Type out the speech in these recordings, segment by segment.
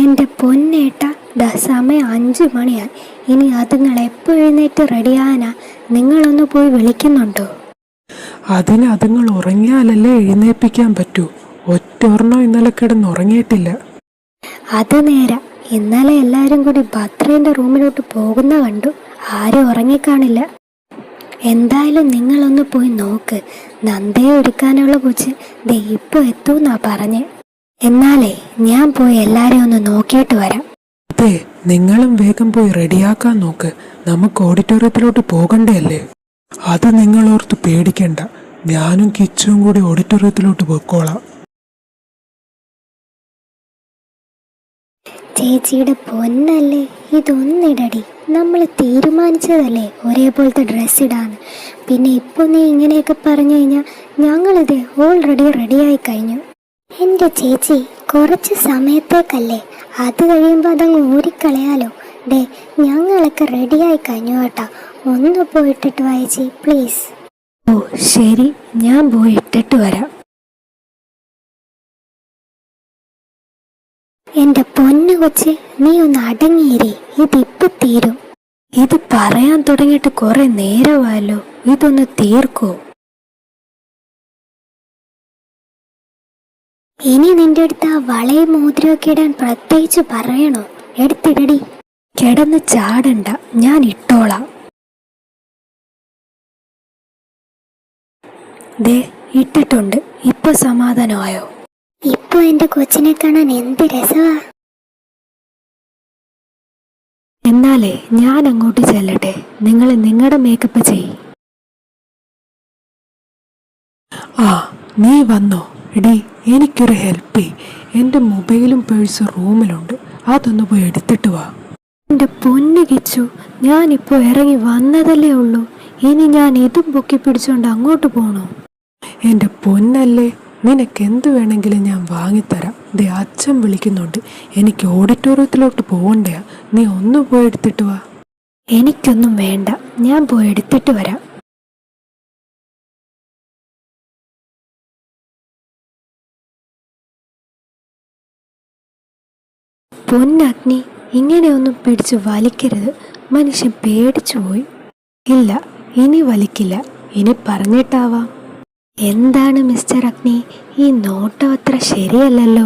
എൻ്റെ പൊന്നേട്ട, സമയം 5 മണിയായി. ഇനി അതുങ്ങൾ എപ്പോൾ എഴുന്നേറ്റ് റെഡിയാകാനാ? നിങ്ങളൊന്ന് പോയി വിളിക്കുന്നുണ്ടോ? അതിന് അതുങ്ങൾ ഉറങ്ങിയാലല്ലേ എഴുന്നേൽപ്പിക്കാൻ പറ്റൂ. ഒറ്റൊരെണ്ണം ഇന്നലെ കിടന്നുറങ്ങിയിട്ടില്ല. അത് നേരാ. ഇന്നലെ എല്ലാവരും കൂടി ഭദ്രേൻ്റെ റൂമിലോട്ട് പോകുന്ന കണ്ടു. ആരും ഉറങ്ങിക്കാണില്ല. എന്തായാലും നിങ്ങളൊന്ന് പോയി നോക്ക്. നന്ദയെ ഒരുക്കാനുള്ള കൊച്ച് ദേ ഇപ്പോൾ എത്തൂന്നാ പറഞ്ഞേ. എന്നാലേ ഞാൻ പോയി എല്ലാരെയും ഒന്ന് നോക്കിയിട്ട് വരാം. അതെ, നിങ്ങളും വേഗം പോയി റെഡിയാക്കാൻ നോക്ക്. നമുക്ക് ഓഡിറ്റോറിയത്തിലോട്ട് പോകണ്ടേ അല്ലേ? അത് നിങ്ങളോർത്ത് പേടിക്കണ്ട. ഞാനും കിച്ചും കൂടി ഓഡിറ്റോറിയത്തിലോട്ട് പോയിക്കോളാം. ചേച്ചിയുടെ പൊന്നല്ലേ, ഇതൊന്നിടടി. നമ്മൾ തീരുമാനിച്ചതല്ലേ ഒരേപോലത്തെ ഡ്രസ്സ് ഇടാന്ന്. പിന്നെ ഇപ്പോൾ നീ ഇങ്ങനെയൊക്കെ പറഞ്ഞു കഴിഞ്ഞാൽ ഞങ്ങളിത് ഓൾറെഡി റെഡിയായി കഴിഞ്ഞു. എൻ്റെ ചേച്ചി, കുറച്ച് സമയത്തേക്കല്ലേ, അത് കഴിയുമ്പോൾ അതങ്ങ് ഊരിക്കളയാലോ. ഡേ, ഞങ്ങളൊക്കെ റെഡിയായി കഴിഞ്ഞു കേട്ടാ. ഒന്ന് പോയിട്ടിട്ട് വായിച്ചി പ്ലീസ്. ഓ ശരി, ഞാൻ പോയി ഇട്ടിട്ട് വരാം. എൻ്റെ പൊന്നു കൊച്ച്, നീ ഒന്ന് അടങ്ങിയിരി. ഇതിപ്പോൾ തീരും. ഇത് പറയാൻ തുടങ്ങിയിട്ട് കുറെ നേരമായല്ലോ. ഇതൊന്ന് തീർക്കോ? ഇനി നിന്റെ അടുത്ത് ആ വളയും മോതിരമൊക്കെ ഇടാൻ പ്രത്യേകിച്ച് പറയണോ? എടുത്തിടടി. കിടന്ന് ചാടണ്ട, ഞാൻ ഇട്ടോളാം. ദേ, ഇട്ടിട്ടുണ്ട്. ഇപ്പൊ സമാധാനമായോ? ഇപ്പൊ എന്റെ കൊച്ചിനെ കാണാൻ എന്ത് രസമാ. എന്നാലേ ഞാൻ അങ്ങോട്ട് ചെല്ലട്ടെ. നിങ്ങൾ നിങ്ങളുടെ മേക്കപ്പ് ചെയ്യ്. ആ, നീ വന്നോ? എടി, എനിക്കൊരു ഹെൽപ്പ് ചെയ്യ്. എൻ്റെ മൊബൈലും പേഴ്സും റൂമിലുണ്ട്. അതൊന്ന് പോയി എടുത്തിട്ട് വാ. എൻ്റെ പൊന്നു കിച്ചു, ഞാനിപ്പോൾ ഇറങ്ങി വന്നതല്ലേ ഉള്ളൂ. ഇനി ഞാൻ ഇതും പൊക്കി പിടിച്ചുകൊണ്ട് അങ്ങോട്ട് പോകണോ? എൻ്റെ പൊന്നല്ലേ, നിനക്ക് എന്ത് വേണമെങ്കിലും ഞാൻ വാങ്ങിത്തരാം. ദേ, അച്ഛൻ വിളിക്കുന്നുണ്ട്. എനിക്ക് ഓഡിറ്റോറിയത്തിലോട്ട് പോകണ്ടയാ. നീ ഒന്ന് പോയി എടുത്തിട്ട് വാ. എനിക്കൊന്നും വേണ്ട, ഞാൻ പോയി എടുത്തിട്ട് വരാം. പൊന്നഗ്നി, ഇങ്ങനെയൊന്നും പിടിച്ച് വലിക്കരുത്. മനുഷ്യൻ പേടിച്ചു പോയി. ഇല്ല, ഇനി വലിക്കില്ല. ഇനി പറഞ്ഞിട്ടാവാം. എന്താണ് മിസ്റ്റർ അഗ്നി, ഈ നോട്ടം അത്ര ശരിയല്ലല്ലോ.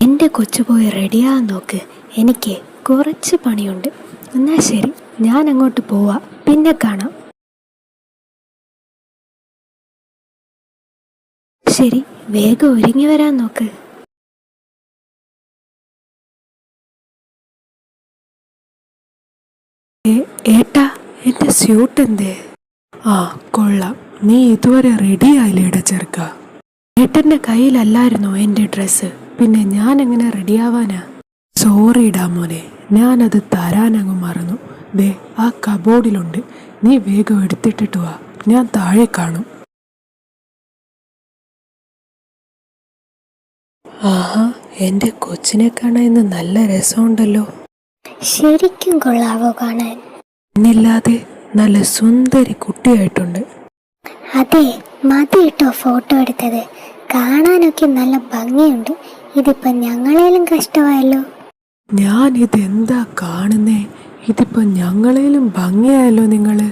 എൻ്റെ കൊച്ചു പോയി റെഡിയാകാൻ നോക്ക്. എനിക്ക് കുറച്ച് പണിയുണ്ട്. എന്നാ ശരി, ഞാൻ അങ്ങോട്ട് പോവാ. പിന്നെ കാണാം. ശരി, വേഗം ഒരുങ്ങി വരാൻ നോക്ക്. ഏട്ടാ, എൻ്റെ സ്യൂട്ട് എന്തേ? ആ, കൊള്ളാം. നീ ഇതുവരെ റെഡി ആയില്ലേടാ ചെറുക്ക. ഏട്ടൻ്റെ കയ്യിലല്ലായിരുന്നോ എൻ്റെ ഡ്രസ്സ്? പിന്നെ ഞാൻ എങ്ങനെ റെഡിയാവാനാ? സോറിടാ മോനെ, ഞാനത് തരാനങ്ങ് മറന്നു. ദേ, ആ കബോർഡിലുണ്ട്. നീ വേഗം എടുത്തിട്ടിട്ട് വാ. ഞാൻ താഴെ കാണും. ആഹാ, എൻ്റെ കൊച്ചിനെ കാണാൻ ഇന്ന് നല്ല രസമുണ്ടല്ലോ. ശരിക്കും കൊള്ളാവോ കാണാൻ? എന്നില്ലാതെ നല്ല സുന്ദരി കുട്ടിയായിട്ടുണ്ട്. അതെ, മതി കേട്ടോ ഫോട്ടോ എടുത്തത്. കാണാനൊക്കെ നല്ല ഭംഗിയുണ്ട്. ഇതിപ്പോ ഞങ്ങളേലും കഷ്ടമായല്ലോ. ഞാൻ ഇതെന്താ കാണുന്നേ? ഇതിപ്പോ ഞങ്ങളേലും ഭംഗിയായല്ലോ നിങ്ങള്.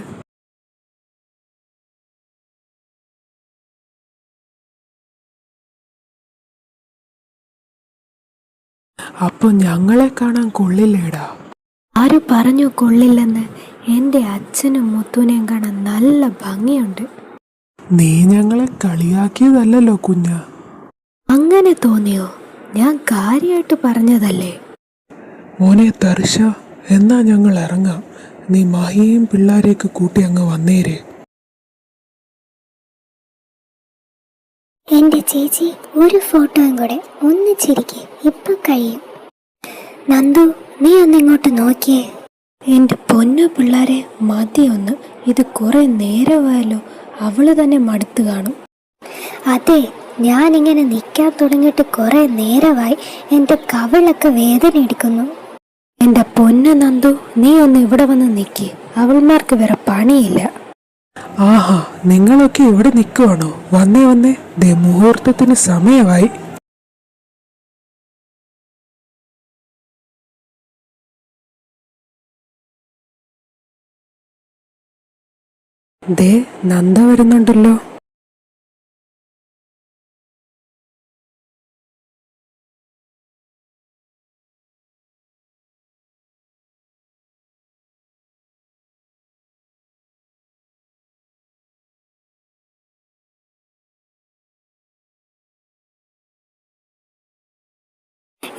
അപ്പൊ ഞങ്ങളെ കാണാൻ കൊള്ളില്ലേടാ? ആര് പറഞ്ഞു കൊള്ളില്ലെന്ന്? എൻ്റെ അച്ഛനും മുത്തുവിനെയും കാണാൻ നല്ല ഭംഗിയുണ്ട്. നീ ഞങ്ങളെ കളിയാക്കിയതല്ലോ കുഞ്ഞ. അങ്ങനെ തോന്നിയോ? ഞാൻ കാര്യമായിട്ട് പറഞ്ഞതല്ലേ. മോനെ ദർശ, എന്നാ ഞങ്ങൾ ഇറങ്ങാം. നീ മഹിയും പിള്ളേരെയൊക്കെ കൂട്ടി അങ്ങ് വന്നേരെ. എൻ്റെ ചേച്ചി, ഒരു ഫോട്ടോയും കൂടെ. ഒന്നിച്ചിരിക്കെ, ഇപ്പൊ കഴിയും. നന്ദു, നീ ഒന്നിങ്ങോട്ട് നോക്കിയേ. എൻ്റെ പൊന്നു പിള്ളേരെ, മതിയൊന്ന്. ഇത് കുറെ നേരമായല്ലോ. അവള് തന്നെ മടുത്തു കാണും. അതെ, ഞാനിങ്ങനെ നിൽക്കാൻ തുടങ്ങിയിട്ട് കുറെ നേരമായി. എൻ്റെ കവിളൊക്കെ വേദന എടുക്കുന്നു. എൻ്റെ പൊന്നു നന്ദു, നീ ഒന്ന് ഇവിടെ വന്ന് നിൽക്കി. അവൾമാർക്ക് വേറെ പണിയില്ല. ആഹാ, നിങ്ങളൊക്കെ ഇവിടെ നിൽക്കുവാണോ? വന്നേ വന്നേ, ദേ മുഹൂർത്തത്തിന് സമയമായി. ദേ നന്ദ വരുന്നുണ്ടല്ലോ.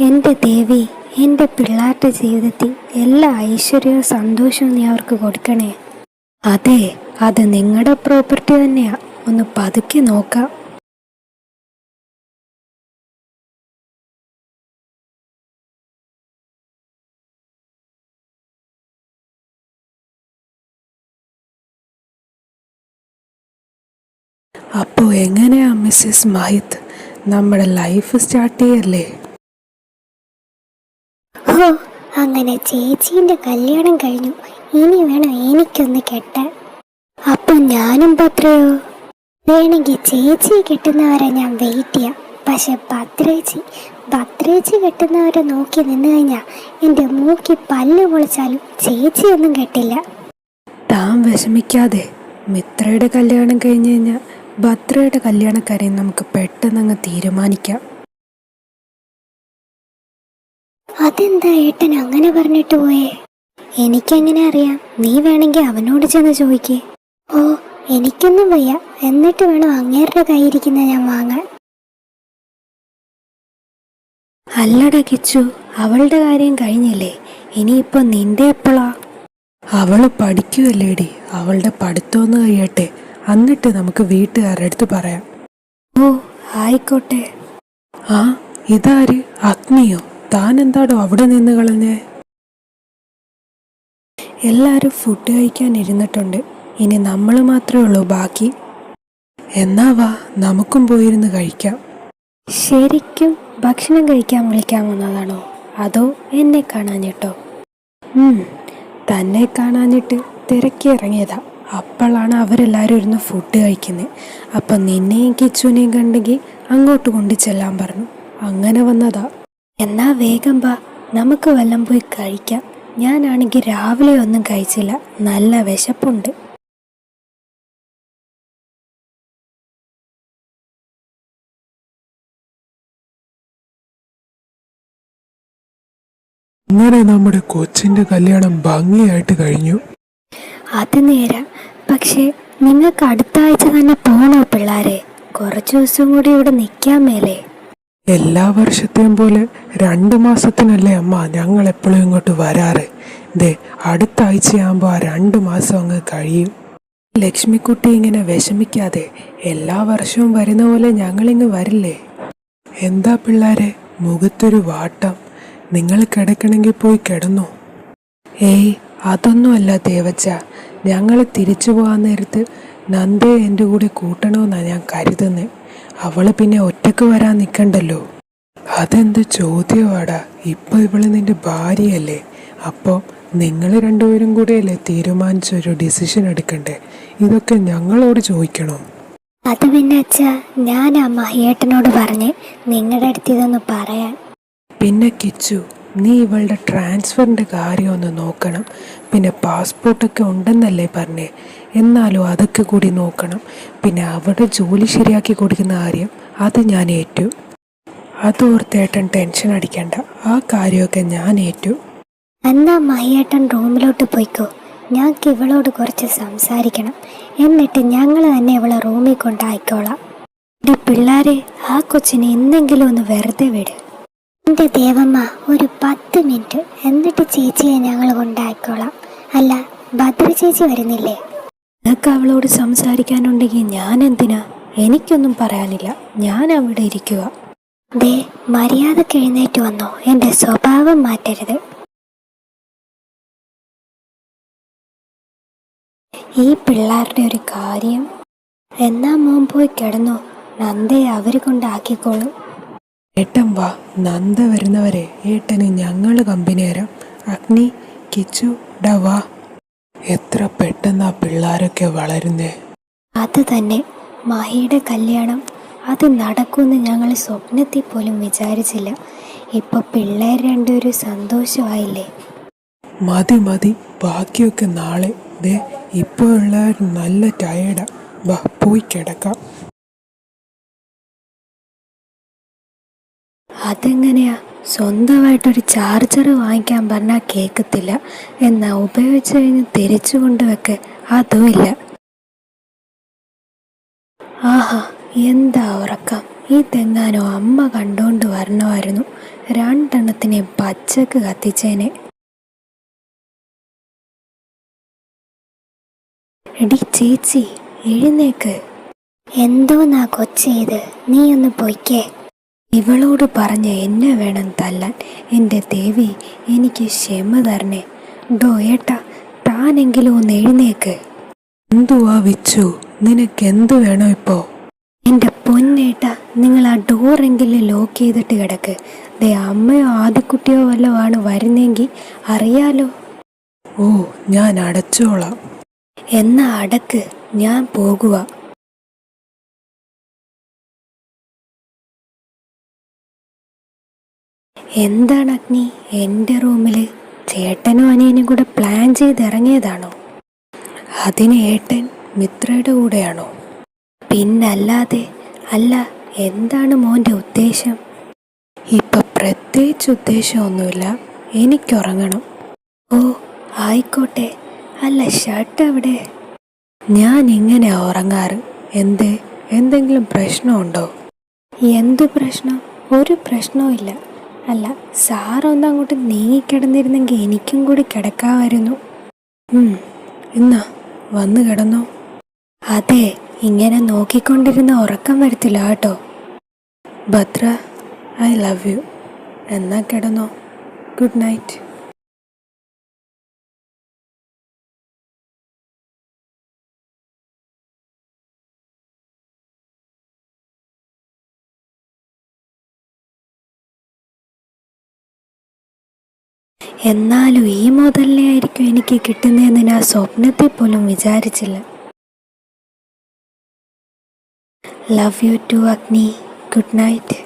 എൻ്റെ ദേവി, എൻ്റെ പിള്ളേരുടെ ജീവിതത്തിൽ എല്ലാ ഐശ്വര്യവും സന്തോഷവും നീ അവർക്ക് കൊടുക്കണേ. അതെ, അത് നിങ്ങളുടെ പ്രോപ്പർട്ടി തന്നെയാ. ഒന്ന് പതുക്കെ നോക്കാം. അപ്പോൾ എങ്ങനെയാ മിസ്സിസ് മഹിത്, നമ്മുടെ ലൈഫ് സ്റ്റാർട്ട് ചെയ്യല്ലേ? ഓ, അങ്ങനെ ചേച്ചീൻ്റെ കല്യാണം കഴിഞ്ഞു. ഇനി വേണം എനിക്കൊന്ന് കെട്ടാൻ. അപ്പം ഞാനും പത്രയോ? വേണമെങ്കിൽ ചേച്ചിയെ കെട്ടുന്നവരെ ഞാൻ വെയിറ്റ് ചെയ്യാം. പക്ഷെ ഭദ്രേച്ചി കെട്ടുന്നവരെ നോക്കി നിന്ന് കഴിഞ്ഞാൽ എൻ്റെ മൂക്കി പല്ല് പൊളിച്ചാലും ചേച്ചിയൊന്നും കെട്ടില്ല. താൻ വിഷമിക്കാതെ. മിത്രയുടെ കല്യാണം കഴിഞ്ഞ് കഴിഞ്ഞാൽ ഭദ്രയുടെ കല്യാണക്കാരെയും നമുക്ക് പെട്ടെന്നങ്ങ് തീരുമാനിക്കാം. അതെന്താ ഏട്ടൻ അങ്ങനെ പറഞ്ഞിട്ട് പോയേ? എനിക്കെങ്ങനെ അറിയാം? നീ വേണമെങ്കിൽ അവനോട് ചെന്ന് ചോദിക്കേ. ഓ, എനിക്കൊന്നും വയ്യ. എന്നിട്ട് വേണം അങ്ങേരുടെ കയ്യിരിക്കുന്ന ഞാൻ വാങ്ങാൻ. അല്ലടാ കിച്ചു, അവളുടെ കാര്യം കഴിഞ്ഞില്ലേ? ഇനിയിപ്പോൾ നിന്റെ എപ്പോഴാ? അവള് പഠിക്കുകയല്ലേടി. അവളുടെ പഠിത്തമൊന്ന് കഴിയട്ടെ, എന്നിട്ട് നമുക്ക് വീട്ടുകാരുടെ അടുത്ത് പറയാം. ഓ, ആയിക്കോട്ടെ. ആ, ഇതാര്? അഗ്നിയോ? താൻ എന്താടോ അവിടെ നിന്ന് കളഞ്ഞേ? എല്ലാവരും ഫുഡ് കഴിക്കാൻ ഇരുന്നിട്ടുണ്ട്. ഇനി നമ്മൾ മാത്രമേ ഉള്ളൂ ബാക്കി. എന്നാ വാ, നമുക്കും പോയിരുന്ന് കഴിക്കാം. ശരിക്കും ഭക്ഷണം കഴിക്കാൻ വിളിക്കാൻ വന്നതാണോ? അതോ എന്നെ കാണാഞ്ഞിട്ടോ? തന്നെ കാണാഞ്ഞിട്ട് തിരക്കി ഇറങ്ങിയതാ. അപ്പോഴാണ് അവരെല്ലാവരും ഇരുന്ന് ഫുഡ് കഴിക്കുന്നത്. അപ്പം നിന്നെയും കിച്ചുവിനെയും കണ്ടെങ്കിൽ അങ്ങോട്ട് കൊണ്ട് ചെല്ലാൻ പറഞ്ഞു. അങ്ങനെ വന്നതാ. എന്നാ വേഗം വാ, നമുക്ക് വല്ലം പോയി കഴിക്കാം. ഞാനാണെങ്കിൽ രാവിലെ ഒന്നും കഴിച്ചില്ല. നല്ല വിശപ്പുണ്ട്. അങ്ങനെ നമ്മുടെ കൊച്ചിന്റെ കല്യാണം ഭംഗിയായിട്ട് കഴിഞ്ഞു. അത് നേരാ. പക്ഷേ നിങ്ങൾക്ക് അടുത്ത ആഴ്ച തന്നെ പോണോ പിള്ളാരെ? കുറച്ചു ദിവസം കൂടി ഇവിടെ നിൽക്കാൻ മേലേ? എല്ലാ വർഷത്തെയും പോലെ 2 മാസത്തിനല്ലേ അമ്മ ഞങ്ങൾ എപ്പോഴും ഇങ്ങോട്ട് വരാറ്. ദേ അടുത്ത ആഴ്ചയാകുമ്പോൾ ആ 2 മാസം അങ്ങ് കഴിയും. ലക്ഷ്മിക്കുട്ടി ഇങ്ങനെ വിഷമിക്കാതെ. എല്ലാ വർഷവും വരുന്ന പോലെ ഞങ്ങളിങ്ങ് വരില്ലേ? എന്താ പിള്ളാരെ മുഖത്തൊരു വാട്ടം? നിങ്ങൾ കിടക്കണമെങ്കിൽ പോയി കിടന്നോ? ഏയ്, അതൊന്നുമല്ല ദേവച്ച. ഞങ്ങൾ തിരിച്ചു പോകാൻ നേരത്ത് നന്ദയെ എൻ്റെ കൂടെ കൂട്ടണമെന്നാണ് ഞാൻ കരുതുന്നത്. അവള് പിന്നെ ഒറ്റക്ക് വരാൻ നിൽക്കണ്ടല്ലോ. അതെന്ത് ചോദ്യവാടാ? ഇപ്പൊ ഇവള് നിന്റെ ഭാര്യയല്ലേ? അപ്പോൾ നിങ്ങൾ രണ്ടുപേരും കൂടെയല്ലേ തീരുമാനിച്ചൊരു ഡിസിഷൻ എടുക്കണ്ടേ? ഇതൊക്കെ ഞങ്ങളോട് ചോദിക്കണോ? അത് പിന്നെ അച്ഛാ, ഞാൻ ആ മഹിയേട്ടനോട് പറഞ്ഞ് നിങ്ങളുടെ അടുത്ത് ഇതൊന്ന് പറയാൻ. പിന്നെ കിച്ചു, നീ ഇവളുടെ ട്രാൻസ്ഫറിൻ്റെ കാര്യം ഒന്ന് നോക്കണം. പിന്നെ പാസ്പോർട്ടൊക്കെ ഉണ്ടെന്നല്ലേ പറഞ്ഞേ? എന്നാലും അതൊക്കെ കൂടി നോക്കണം. പിന്നെ അവിടെ ജോലി ശരിയാക്കി കൊടുക്കുന്ന കാര്യം അത് ഞാൻ ഏറ്റു. അതോർത്തേട്ടൻ ടെൻഷൻ അടിക്കണ്ട. ആ കാര്യമൊക്കെ ഞാൻ ഏറ്റു. എന്നാ മഹിയേട്ടൻ റൂമിലോട്ട് പോയിക്കോ. ഞങ്ങൾക്ക് ഇവളോട് കുറച്ച് സംസാരിക്കണം. എന്നിട്ട് ഞങ്ങൾ തന്നെ ഇവളെ റൂമിൽ കൊണ്ടായിക്കോളാം. പിള്ളേരെ, ആ കൊച്ചിനെ എന്തെങ്കിലും ഒന്ന് വെറുതെ വിട്. എൻ്റെ ദേവമ്മ, ഒരു 10 മിനിറ്റ്, എന്നിട്ട് ചേച്ചിയെ ഞങ്ങൾ കൊണ്ടായിക്കോളാം. അല്ല, ഭദ്ര ചേച്ചി വരുന്നില്ലേ? നിനക്ക് അവളോട് സംസാരിക്കാനുണ്ടെങ്കിൽ ഞാൻ എന്തിനാ? എനിക്കൊന്നും പറയാനില്ല. ഞാൻ അവിടെ ഇരിക്കുക. ദേ, മര്യാദക്ക് എഴുന്നേറ്റ് വന്നോ. എൻ്റെ സ്വഭാവം മാറ്റരുത്. ഈ പിള്ളേരുടെ ഒരു കാര്യം. എന്നാ മോൻ പോയി കിടന്നോ. നന്ദയെ അവർ കൊണ്ടാക്കിക്കോളും. ഏട്ടൻ വാ, നന്ദ വരുന്നവരെ ഏട്ടന് ഞങ്ങൾ കമ്പനി തരാം. അഗ്നി, കിച്ചു, ഡാ വാ. എത്ര പെട്ടെന്നാ പിള്ളേരൊക്കെ വളരുന്നേ. അത് തന്നെ, മഹിയുടെ കല്യാണം അത് നടക്കുമെന്ന് ഞങ്ങൾ സ്വപ്നത്തിൽ പോലും വിചാരിച്ചില്ല. ഇപ്പൊ പിള്ളേർ രണ്ടുപേരും സന്തോഷമായില്ലേ? മതി മതി, ബാക്കിയൊക്കെ നാളെ. ദേ ഇപ്പോൾ എല്ലാവരും നല്ല ടയേർഡാ. വാ പോയി കിടക്കാം. അതെങ്ങനെയാ? സ്വന്തമായിട്ടൊരു ചാർജർ വാങ്ങിക്കാൻ പറഞ്ഞാൽ കേൾക്കത്തില്ല, എന്നാ ഉപയോഗിച്ച് കഴിഞ്ഞ് തിരിച്ചു കൊണ്ടുവെക്ക് അതുമില്ല. ആഹാ, എന്താ ഉറക്കം! ഇതെങ്ങാനോ അമ്മ കണ്ടുകൊണ്ട് വരണമായിരുന്നു. രണ്ടെണ്ണത്തിനെ പച്ചക്ക് കത്തിച്ചേനെ. എടി ചേച്ചി, എഴുന്നേക്ക്. എന്തോന്നാ കൊച്ചേത്? നീ ഒന്ന് പൊയ്ക്കേ. ഇവളോട് പറഞ്ഞ എന്നെ വേണം തല്ലാൻ. എൻ്റെ ദേവി, എനിക്ക് ക്ഷമ തരണേ. ഡോ ഏട്ടാ, താനെങ്കിലും ഒന്ന് എഴുന്നേക്ക്. എന്തുവാ വിച്ചു, നിനക്കെന്ത് വേണം ഇപ്പോ? എൻ്റെ പൊന്നേട്ടാ, നിങ്ങൾ ആ ഡോറെങ്കിലും ലോക്ക് ചെയ്തിട്ട് കിടക്ക്. ദേ അമ്മയോ ആദിക്കുട്ടിയോ വല്ലതുമാണ് വരുന്നെങ്കിൽ അറിയാലോ. ഓ, ഞാൻ അടച്ചോളാം. എന്നാ അടക്ക്, ഞാൻ പോകുക. എന്താണ് അഗ്നി എൻ്റെ റൂമില്? ചേട്ടനും അനിയനും കൂടെ പ്ലാൻ ചെയ്തിറങ്ങിയതാണോ? അതിന് ഏട്ടൻ മിത്രയുടെ കൂടെയാണോ? പിന്നല്ലാതെ. അല്ല, എന്താണ് മോൻ്റെ ഉദ്ദേശം? ഇപ്പം പ്രത്യേകിച്ച് ഉദ്ദേശമൊന്നുമില്ല, എനിക്കുറങ്ങണം. ഓ ആയിക്കോട്ടെ. അല്ല, ഷർട്ട് എവിടെ? ഞാൻ ഇങ്ങനെ ഉറങ്ങാറ്. എന്തെങ്കിലും പ്രശ്നമുണ്ടോ? എന്തു പ്രശ്നം? ഒരു പ്രശ്നവും ഇല്ല. അല്ല, സാറൊന്ന് അങ്ങോട്ട് നീങ്ങിക്കിടന്നിരുന്നെങ്കിൽ എനിക്കും കൂടി കിടക്കാമായിരുന്നു. എന്നാ വന്ന് കിടന്നോ. അതെ, ഇങ്ങനെ നോക്കിക്കൊണ്ടിരുന്ന ഉറക്കം വരത്തില്ല കേട്ടോ. Bhadra, I love you. എന്നാ കിടന്നോ. Good night. എന്നാലും ഈ മുതലിനെ ആയിരിക്കും എനിക്ക് കിട്ടുന്നതെന്ന് ഞാൻ സ്വപ്നത്തിൽ പോലും വിചാരിച്ചില്ല. ലവ് യു ടു അഗ്നി. Good night.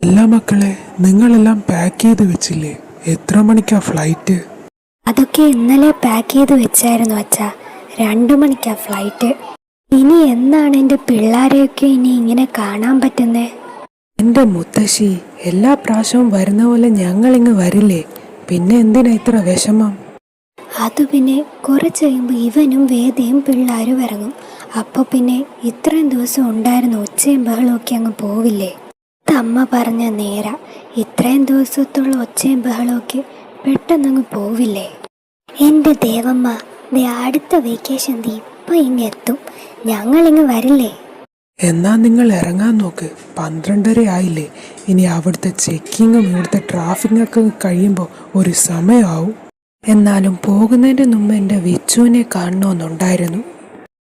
അല്ല മക്കളെ, നിങ്ങളെല്ലാം പാക്ക് ചെയ്ത് വെച്ചില്ലേ? എത്ര മണിക്കാ ഫ്ലൈറ്റ്? അതൊക്കെ ഇന്നലെ പാക്ക് ചെയ്ത് വെച്ചായിരുന്നു അച്ഛാ. 2 മണിക്കാ ഫ്ലൈറ്റ്. ഇനി എന്നാണ് എൻ്റെ പിള്ളേരെയൊക്കെ ഇനി ഇങ്ങനെ കാണാൻ പറ്റുന്നേ? എൻ്റെ മുത്തശ്ശി, എല്ലാ പ്രാവശ്യവും വരുന്ന പോലെ ഞങ്ങളിങ്ങ് വരില്ലേ? പിന്നെ എന്തിനാ ഇത്ര വിഷമം? അത് പിന്നെ കുറച്ച് കഴിയുമ്പോൾ ഇവനും വേദയും പിള്ളേരും ഇറങ്ങും. അപ്പോൾ പിന്നെ ഇത്രയും ദിവസം ഉണ്ടായിരുന്ന ഒച്ചയും ബഹളമൊക്കെ അങ്ങ് പോവില്ലേ? അമ്മ പറഞ്ഞ നേരാ. ഇത്രയും ദിവസത്തുള്ള ഒച്ചയും ബഹളമൊക്കെ പെട്ടെന്നങ്ങ് പോവില്ലേ? എൻ്റെ ദേവമ്മ, അടുത്ത വെക്കേഷൻ ഇപ്പം ഇങ്ങെത്തും. ഞങ്ങളിങ്ങ് വരില്ലേ? എന്നാ നിങ്ങൾ ഇറങ്ങാൻ നോക്ക്. 12:30 ആയില്ലേ? ഇനി അവിടുത്തെ ചെക്കിങ്ങും ഇവിടുത്തെ ട്രാഫിക്കൊക്കെ കഴിയുമ്പോൾ ഒരു സമയമാവും. എന്നാലും പോകുന്നതിന് മുമ്പ് എൻ്റെ വിച്ചുവിനെ കാണണമെന്നുണ്ടായിരുന്നു.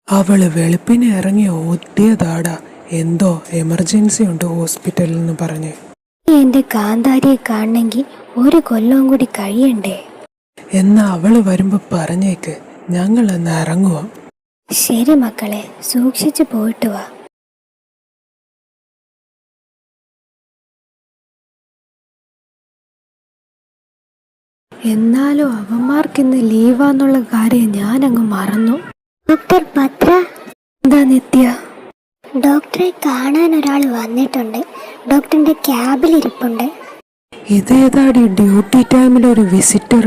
അവള് വെളുപ്പിനെ ഇറങ്ങി ഓടിയതാടാ. എന്തോ എമർജൻസി ഉണ്ട് ഹോസ്പിറ്റലിൽ എന്ന് പറഞ്ഞ്. എൻ്റെ കാന്താരിയെ കാണണമെങ്കിൽ 1 കൊല്ലവും കൂടി കഴിയണ്ടേ? എന്നാ അവള് വരുമ്പോ പറഞ്ഞേക്ക്, ഞങ്ങളെന്ന് ഇറങ്ങുക. ശരി മക്കളെ, സൂക്ഷിച്ചു പോയിട്ട് വാ. എന്നാലും അവന്മാർക്കിന്ന് ലീവാന്നുള്ള കാര്യം ഞാനങ്ങ് മറന്നു. ഡോക്ടർ ഭദ്ര. എന്താ നിത്യ? ഡോക്ടറെ കാണാൻ ഒരാൾ വന്നിട്ടുണ്ട്. ഡോക്ടറിന്റെ ക്യാബിലിരിപ്പുണ്ട്. ഇതേതാടി ഡ്യൂട്ടി ടൈമിലൊരു വിസിറ്റർ?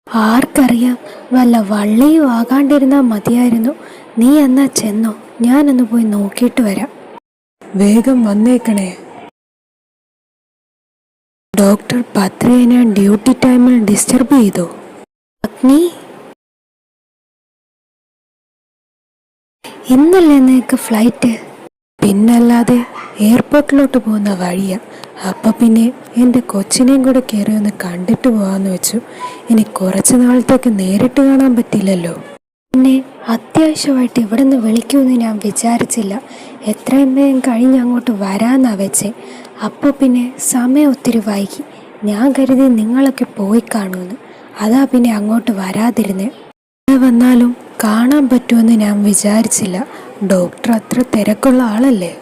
ആർക്കറിയാം, വല്ല വള്ളിയും ആകാണ്ടിരുന്നാൽ മതിയായിരുന്നു. നീ എന്നാ ചെന്നോ, ഞാനൊന്ന് പോയി നോക്കിയിട്ട് വരാം. വേഗം വന്നേക്കണേ. ഡോക്ടർ ഭദ്രയെ ഞാൻ ഡ്യൂട്ടി ടൈമിൽ ഡിസ്റ്റർബ് ചെയ്തോ? അഗ്നി, ഇന്നല്ലേ നിനക്ക് ഫ്ലൈറ്റ്? പിന്നല്ലാതെ, എയർപോർട്ടിലോട്ട് പോകുന്ന വഴിയാ. അപ്പം പിന്നെ എൻ്റെ കൊച്ചിനെയും കൂടെ കയറി ഒന്ന് കണ്ടിട്ട് പോകാമെന്ന് വെച്ചു. ഇനി കുറച്ച് നാളത്തേക്ക് നേരിട്ട് കാണാൻ പറ്റില്ലല്ലോ. പിന്നെ അത്യാവശ്യമായിട്ട് ഇവിടെ നിന്ന് വിളിക്കുമെന്ന് ഞാൻ വിചാരിച്ചില്ല. എത്രയും വേഗം കഴിഞ്ഞ് അങ്ങോട്ട് വരാമെന്നാ വെച്ചേ. അപ്പോൾ പിന്നെ സമയം ഒത്തിരി വൈകി. ഞാൻ കരുതി നിങ്ങളൊക്കെ പോയി കാണുമെന്ന്. അതാ പിന്നെ അങ്ങോട്ട് വരാതിരുന്നേ. വന്നാലും കാണാൻ പറ്റുമെന്ന് ഞാൻ വിചാരിച്ചില്ല. ഡോക്ടർ അത്ര തിരക്കുള്ള ആളല്ലേ?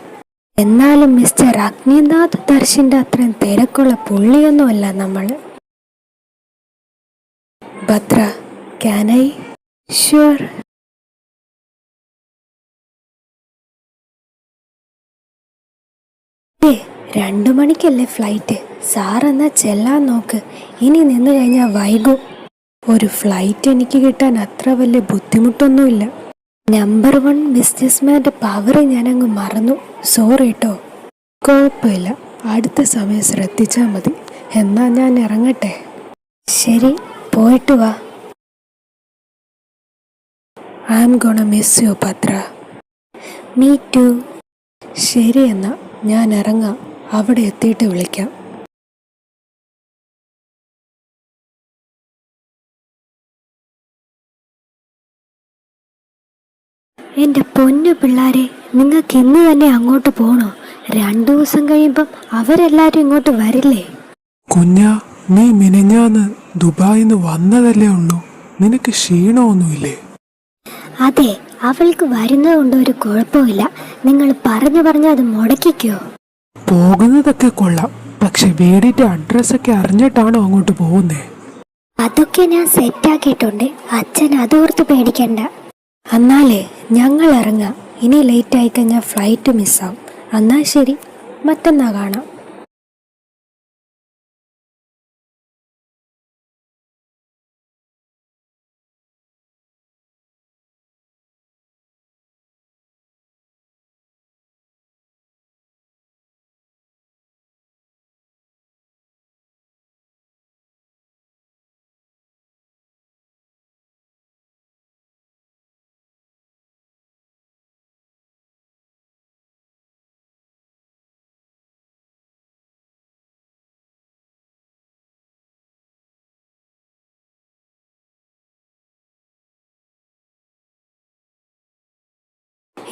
എന്നാലും മിസ്റ്റർ അഗ്നിനാഥ് ദർശിന്റെ അത്രയും തിരക്കുള്ള പുള്ളിയൊന്നുമല്ല നമ്മൾ. Bhadra, can I? ഷ്യൂർ. ഏ 2 മണിക്കല്ലേ ഫ്ലൈറ്റ്? സാർ എന്നാ ചെല്ലാൻ നോക്ക്. ഇനി നിന്ന് കഴിഞ്ഞാൽ വൈകും. ഒരു ഫ്ലൈറ്റ് എനിക്ക് കിട്ടാൻ അത്ര വലിയ ബുദ്ധിമുട്ടൊന്നുമില്ല. നമ്പർ 1 ബിസിനസ്മാൻ്റെ പവർ ഞാനങ്ങ് മറന്നു. സോറി കേട്ടോ. കുഴപ്പമില്ല, അടുത്ത സമയം ശ്രദ്ധിച്ചാൽ മതി. എന്നാ ഞാൻ ഇറങ്ങട്ടെ. ശരി, പോയിട്ട് വാ. I am gonna miss you Bhadra. Me too. ശരി, എന്നാ ഞാൻ ഇറങ്ങാം. അവിടെ എത്തിയിട്ട് വിളിക്കാം. എൻ്റെ പൊന്നു പിള്ളാരെ, നിങ്ങൾക്ക് ഇന്ന് തന്നെ അങ്ങോട്ട് പോകണോ? 2 ദിവസം കഴിയുമ്പം അവരെല്ലാവരും ഇങ്ങോട്ട് വരില്ലേ? കുഞ്ഞാ, നീ മിനിഞ്ഞാന്ന് ദുബായിന്ന് വന്നതല്ലേ ഉള്ളൂ. നിനക്ക് ക്ഷീണമൊന്നുമില്ലേ? അതെ, അവൾക്ക് വരുന്നതുകൊണ്ട് ഒരു കുഴപ്പമില്ല. നിങ്ങൾ പറഞ്ഞ് അത് മുടക്കിക്കോ. പോകുന്നതൊക്കെ കൊള്ളാം, പക്ഷെ വീടിന്റെ അഡ്രസ്സൊക്കെ അറിഞ്ഞിട്ടാണോ അങ്ങോട്ട് പോകുന്നേ? അതൊക്കെ ഞാൻ സെറ്റാക്കിയിട്ടുണ്ട്. അച്ഛൻ അതോർത്ത് പേടിക്കണ്ട. എന്നാലേ ഞങ്ങൾ ഇറങ്ങാം. ഇനി ലേറ്റ് ആയി കഴിഞ്ഞാൽ ഫ്ലൈറ്റ് മിസ്സാവും. എന്നാ ശരി, മറ്റന്നാ കാണാം.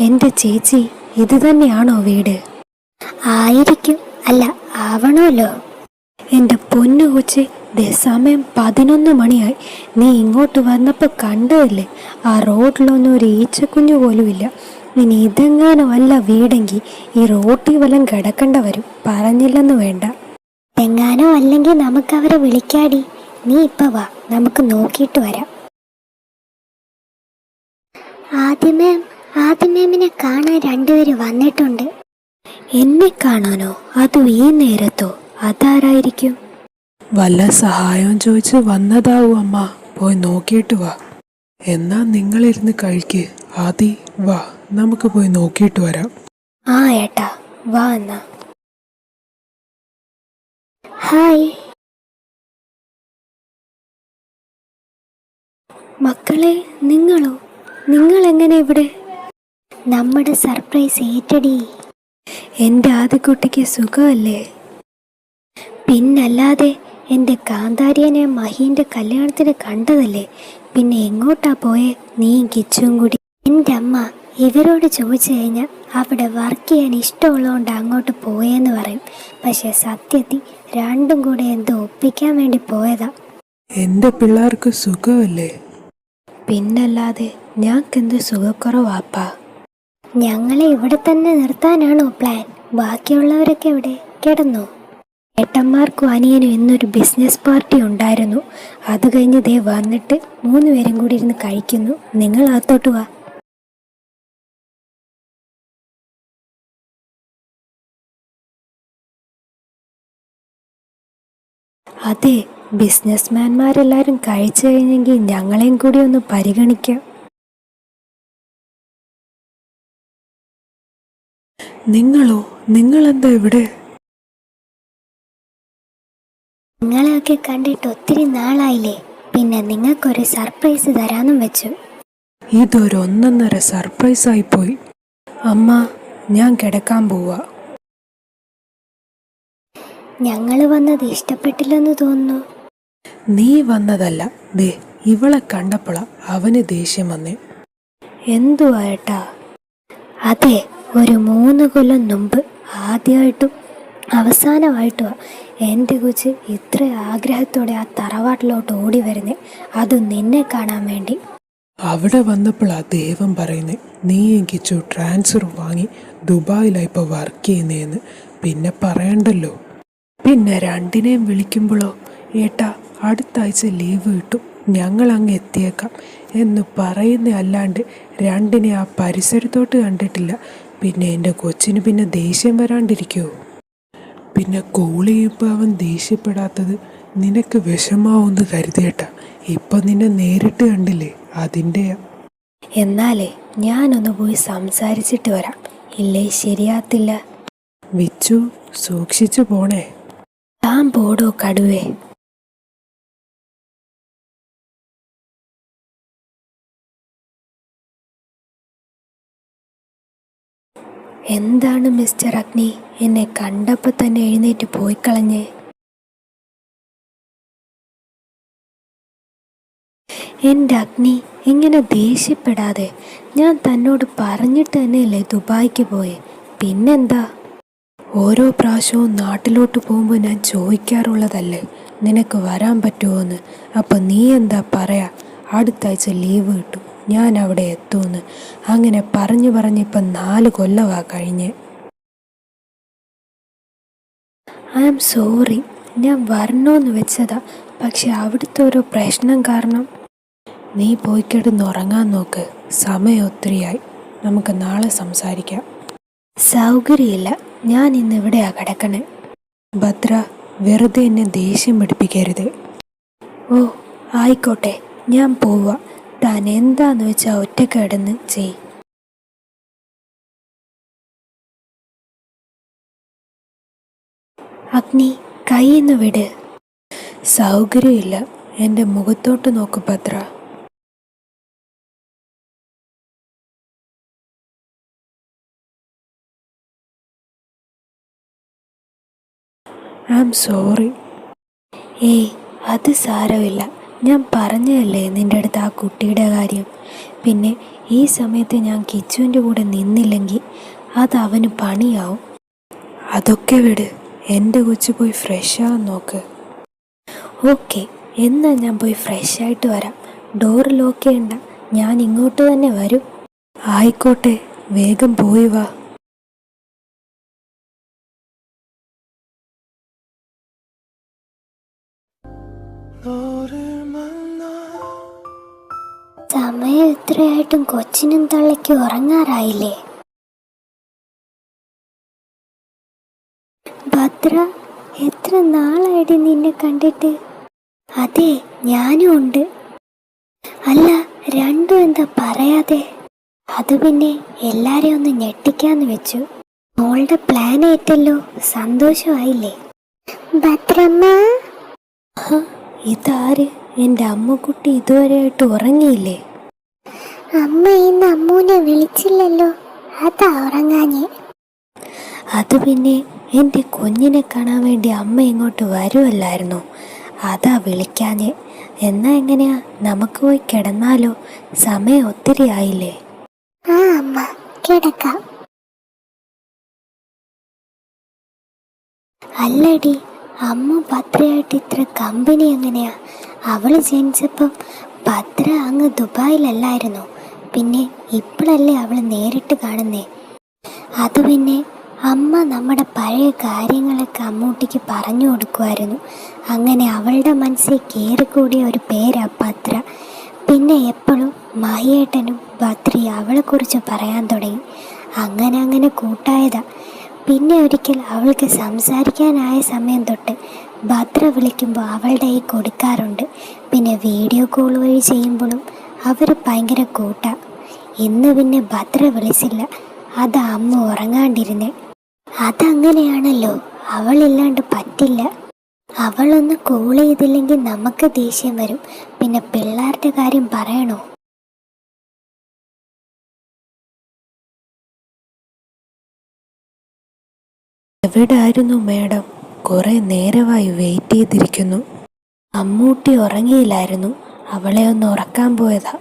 എൻ്റെ ചേച്ചി, ഇത് തന്നെയാണോ വീട്? ആയിരിക്കും. അല്ല, ആവണമല്ലോ. എൻ്റെ പൊന്നു കൊച്ചി, സമയം 11 മണിയായി. നീ ഇങ്ങോട്ട് വന്നപ്പോൾ കണ്ടതല്ലേ, ആ റോഡിലൊന്നും ഒരു ഈച്ചക്കുഞ്ഞു പോലും ഇല്ല. ഇനി ഇതെങ്ങാനും അല്ല വീടെങ്കിൽ ഈ റോട്ടിൽ വല്ലം കിടക്കേണ്ട വരും. പറഞ്ഞില്ലെന്ന് വേണ്ട. എങ്ങാനോ അല്ലെങ്കിൽ നമുക്ക് അവരെ വിളിക്കാടി. നീ ഇപ്പം വാ, നമുക്ക് നോക്കിയിട്ട് വരാം. ആദ്യമേമിനെ കാണാൻ 2 പേര് വന്നിട്ടുണ്ട്. എന്നെ കാണാനോ? അതും ഈ നേരത്തോ? അതാരായിരിക്കും? വല്ല സഹായവും ചോദിച്ച് വന്നതാവും അമ്മ. പോയി നോക്കിയിട്ട് വാ. എന്നാ നിങ്ങളിരുന്ന് കഴിക്ക്. ആദി വാ, നമുക്ക് പോയി നോക്കിയിട്ട് വരാം. ആ ഏട്ടാ, വാ എന്നാ. ഹായ് മക്കളെ, നിങ്ങളോ? നിങ്ങൾ എങ്ങനെ ഇവിടെ? നമ്മുടെ സർപ്രൈസ് ഏറ്റടി. എൻ്റെ ആദ്യക്കുട്ടിക്ക് സുഖമല്ലേ? പിന്നല്ലാതെ, എൻ്റെ കാന്താരിയനെ മഹീൻ്റെ കല്യാണത്തിന് കണ്ടതല്ലേ. പിന്നെ എങ്ങോട്ടാ പോയെ നീയും കിച്ചും കൂടി? എൻ്റെ അമ്മ ഇവരോട് ചോദിച്ചു കഴിഞ്ഞാൽ അവിടെ വർക്ക് ചെയ്യാൻ ഇഷ്ടമുള്ളതുകൊണ്ട് അങ്ങോട്ട് പോയെന്ന് പറയും. പക്ഷെ സത്യത്തിൽ 2 കൂടെ എന്തോ ഒപ്പിക്കാൻ വേണ്ടി പോയതാ. എൻ്റെ പിള്ളേർക്ക് സുഖമല്ലേ? പിന്നല്ലാതെ, ഞങ്ങൾക്കെന്ത് സുഖക്കുറവാപ്പാ. ഞങ്ങളെ ഇവിടെ തന്നെ നിർത്താനാണോ പ്ലാൻ? ബാക്കിയുള്ളവരൊക്കെ ഇവിടെ കിടന്നോ? ഏട്ടന്മാർക്കും അനിയനും ഇന്നൊരു ബിസിനസ് പാർട്ടി ഉണ്ടായിരുന്നു. അത് കഴിഞ്ഞ് ദേ വന്നിട്ട് 3 പേരും കൂടി ഇരുന്ന് കഴിക്കുന്നു. നിങ്ങൾ അകത്തോട്ട് വാ. അതെ, ബിസിനസ്മാൻമാരെല്ലാവരും കഴിച്ചു കഴിഞ്ഞെങ്കിൽ ഞങ്ങളെയും കൂടി ഒന്ന് പരിഗണിക്കാം. നിങ്ങളോ? നിങ്ങളെന്താ ഇവിടെ? നിങ്ങളെയൊക്കെ കണ്ടിട്ട് ഒത്തിരി നാളായില്ലേ, പിന്നെ നിങ്ങൾക്കൊരു സർപ്രൈസ് തരാനും വെച്ചു. ഇതൊരു 1.5 സർപ്രൈസ് ആയിപ്പോയി. അമ്മ, ഞാൻ കിടക്കാൻ പോവാ. ഞങ്ങൾ വന്നത് ഇഷ്ടപ്പെട്ടില്ലെന്ന് തോന്നുന്നു. നീ വന്നതല്ല, ദേ ഇവളെ കണ്ടപ്പോളാ അവന് ദേഷ്യം വന്നേ. എന്തുവാ ഏട്ടാ? അതെ, ഒരു 3 കൊല്ലം മുമ്പ് ആദ്യമായിട്ടും അവസാനമായിട്ടുമാണ് എൻ്റെ കൊച്ച് ഇത്ര ആഗ്രഹത്തോടെ ആ തറവാട്ടിലോട്ട് ഓടി വരുന്നേ. അതും നിന്നെ കാണാൻ വേണ്ടി. അവിടെ വന്നപ്പോഴാ ദേവൻ പറയുന്നത് നീ കിച്ചു ട്രാൻസ്ഫർ വാങ്ങി ദുബായിലാണ് ഇപ്പോൾ വർക്ക് ചെയ്യുന്നതെന്ന്. പിന്നെ പറയണ്ടല്ലോ. പിന്നെ രണ്ടിനെയും വിളിക്കുമ്പോഴോ ഏട്ടാ അടുത്ത ആഴ്ച ലീവ് കിട്ടും, ഞങ്ങൾ അങ്ങ് എത്തിയേക്കാം എന്ന് പറയുന്ന അല്ലാണ്ട് രണ്ടിനെ ആ പരിസരത്തോട്ട് കണ്ടിട്ടില്ല. പിന്നെ എൻ്റെ കൊച്ചിന് പിന്നെ ദേഷ്യം വരാണ്ടിരിക്കുമോ? പിന്നെ കോൾ ചെയ്യുമ്പോൾ അവൻ ദേഷ്യപ്പെടാത്തത് നിനക്ക് വിഷമാവുമെന്ന് കരുതിയേട്ടാ. ഇപ്പം നിന്നെ നേരിട്ട് കണ്ടില്ലേ, അതിൻ്റെയാ. എന്നാലേ ഞാനൊന്ന് പോയി സംസാരിച്ചിട്ട് വരാം, ഇല്ലേ ശരിയാത്തില്ല. വിച്ചു സൂക്ഷിച്ചു പോണേ. താൻ പോടോ കടുവേ. എന്താണ് മിസ്റ്റർ അഗ്നി, എന്നെ കണ്ടപ്പോൾ തന്നെ എഴുന്നേറ്റ് പോയി കളഞ്ഞേ? എൻ്റെ അഗ്നി ഇങ്ങനെ ദേഷ്യപ്പെടാതെ, ഞാൻ തന്നോട് പറഞ്ഞിട്ട് തന്നെയല്ലേ ദുബായിക്ക് പോയെ, പിന്നെന്താ? ഓരോ പ്രാവശ്യവും നാട്ടിലോട്ട് പോകുമ്പോൾ ഞാൻ ചോദിക്കാറുള്ളതല്ലേ നിനക്ക് വരാൻ പറ്റുമോ എന്ന്. അപ്പം നീ എന്താ പറയാ അടുത്ത ആഴ്ച ലീവ് കിട്ടും, ഞാൻ അവിടെ എത്തുമെന്ന്. അങ്ങനെ പറഞ്ഞിപ്പം 4 കൊല്ലമാ കഴിഞ്ഞ്. ഐ ആം സോറി, ഞാൻ വരണമെന്ന് വെച്ചതാ, പക്ഷെ അവിടുത്തെ ഒരു പ്രശ്നം കാരണം. നീ പോയി കിടന്നുറങ്ങാൻ നോക്ക്, സമയം ഒത്തിരിയായി, നമുക്ക് നാളെ സംസാരിക്കാം. സൗകര്യമില്ല, ഞാൻ ഇന്നിവിടെയാ കിടക്കണേ. ഭദ്ര, വെറുതെ എന്നെ ദേഷ്യം പിടിപ്പിക്കരുത്. ഓ ആയിക്കോട്ടെ, ഞാൻ പോവാ. താൻ എന്താന്ന് വെച്ചാൽ ഒറ്റയ്ക്ക് കിടന്ന് ചെയ്. അഗ്നി, കയ്യിന്ന് വിട്. സൗകര്യമില്ല, എൻ്റെ മുഖത്തോട്ട് നോക്ക് ഭദ്ര. I am sorry. ഏയ് അത് സാരമില്ല, ഞാൻ പറഞ്ഞതല്ലേ നിൻ്റെ അടുത്ത് ആ കുട്ടിയുടെ കാര്യം. പിന്നെ ഈ സമയത്ത് ഞാൻ കിച്ചുവിൻ്റെ കൂടെ നിന്നില്ലെങ്കിൽ അത് അവന് പണിയാവും. അതൊക്കെ വിട്, എൻ്റെ കൊച്ചു പോയി ഫ്രഷ് ആവാൻ നോക്ക്. ഓക്കെ, എന്നാൽ ഞാൻ പോയി ഫ്രഷ് ആയിട്ട് വരാം. ഡോർ ലോക്ക് ചെയ്യണ്ട, ഞാൻ ഇങ്ങോട്ട് തന്നെ വരും. ആയിക്കോട്ടെ, വേഗം പോയി വാ. സമയം എത്രയായിട്ടും കൊച്ചിനും തള്ളയ്ക്ക് ഉറങ്ങാറായില്ലേ? ഭദ്ര, എത്ര നാളായിട്ട് നിന്നെ കണ്ടിട്ട്. അതെ, ഞാനും ഉണ്ട്. അല്ല, രണ്ടും എന്താ പറയാതെ? അത് പിന്നെ എല്ലാരെയും ഒന്ന് ഞെട്ടിക്കാന്ന് വെച്ചു. മോളുടെ പ്ലാൻ ഏറ്റല്ലോ, സന്തോഷമായില്ലേ? ഭദ്രമ്മ, ഇതാര്? എൻ്റെ അമ്മുക്കുട്ടി ഇതുവരെയായിട്ട് ഉറങ്ങിയില്ലേ? അമ്മ ഇന്ന് അമ്മൂനെ വിളിച്ചില്ലല്ലോ, അതാ ഉറങ്ങാഞ്ഞേ. അത് പിന്നെ എൻ്റെ കുഞ്ഞിനെ കാണാൻ വേണ്ടി അമ്മ ഇങ്ങോട്ട് വരുമല്ലായിരുന്നോ, അതാ വിളിക്കാഞ്ഞേ. എന്നാ എങ്ങനെയാ, നമുക്ക് പോയി കിടന്നാലോ? സമയം ഒത്തിരി ആയില്ലേ? ആ അമ്മ, കിടക്കാം. അല്ലടി, അമ്മ ഭദ്രയായിട്ട് ഇത്ര കമ്പനി എങ്ങനെയാ? അവള് ജനിച്ചപ്പം ഭദ്ര അങ്ങ് ദുബായിലല്ലായിരുന്നോ? പിന്നെ ഇപ്പോഴല്ലേ അവൾ നേരിട്ട് കാണുന്നേ. അത് പിന്നെ അമ്മ നമ്മുടെ പഴയ കാര്യങ്ങളൊക്കെ അമ്മൂട്ടിക്ക് പറഞ്ഞു കൊടുക്കുമായിരുന്നു. അങ്ങനെ അവളുടെ മനസ്സിൽ കയറിക്കൂടിയ ഒരു പേരാ ഭദ്ര. പിന്നെ എപ്പോഴും മഹിയേട്ടനും ഭദ്രയും അവളെക്കുറിച്ച് പറയാൻ തുടങ്ങി. അങ്ങനെ കൂട്ടായതാ. പിന്നെ ഒരിക്കൽ അവൾക്ക് സംസാരിക്കാനായ സമയം തൊട്ട് ഭദ്ര വിളിക്കുമ്പോൾ അവളുടെ കൈ കൊടുക്കാറുണ്ട്. പിന്നെ വീഡിയോ കോൾ വഴി ചെയ്യുമ്പോഴും അവർ ഭയങ്കര കൂട്ടാ. ഇന്ന് പിന്നെ ഭദ്ര വിളിച്ചില്ല, അത് അമ്മ ഉറങ്ങാണ്ടിരുന്നേ. അതങ്ങനെയാണല്ലോ, അവളില്ലാണ്ട് പറ്റില്ല. അവളൊന്ന് കോൾ ചെയ്തില്ലെങ്കിൽ നമുക്ക് ദേഷ്യം വരും. പിന്നെ പിള്ളേരുടെ കാര്യം പറയണോ? എവിടായിരുന്നു മാഡം? കുറെ നേരമായി വെയിറ്റ് ചെയ്തിരിക്കുന്നു. അമ്മൂട്ടി ഉറങ്ങിയില്ലായിരുന്നു, അവളെ ഒന്ന് ഉറക്കാൻ പോയതാ.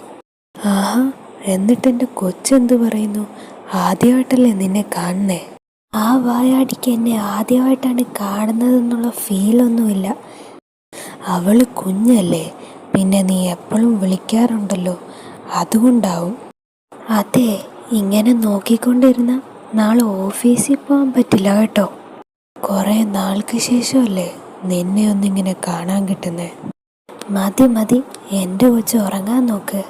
ആഹാ, എന്നിട്ടെൻ്റെ കൊച്ചെന്ത് പറയുന്നു? ആദ്യമായിട്ടല്ലേ നിന്നെ കാണുന്നേ? ആ വായാടിക്ക് എന്നെ ആദ്യമായിട്ടാണ് കാണുന്നതെന്നുള്ള ഫീലൊന്നുമില്ല. അവള് കുഞ്ഞല്ലേ, പിന്നെ നീ എപ്പോഴും വിളിക്കാറുണ്ടല്ലോ, അതുകൊണ്ടാവും. അതെ, ഇങ്ങനെ നോക്കിക്കൊണ്ടിരുന്ന നാളെ ഓഫീസിൽ പോകാൻ പറ്റില്ല കേട്ടോ. കുറേ നാൾക്ക് ശേഷമല്ലേ നിന്നെ ഒന്നിങ്ങനെ കാണാൻ കിട്ടുന്നേ. മതി മതി, എൻ്റെ കൊച്ച് ഉറങ്ങാൻ നോക്ക്.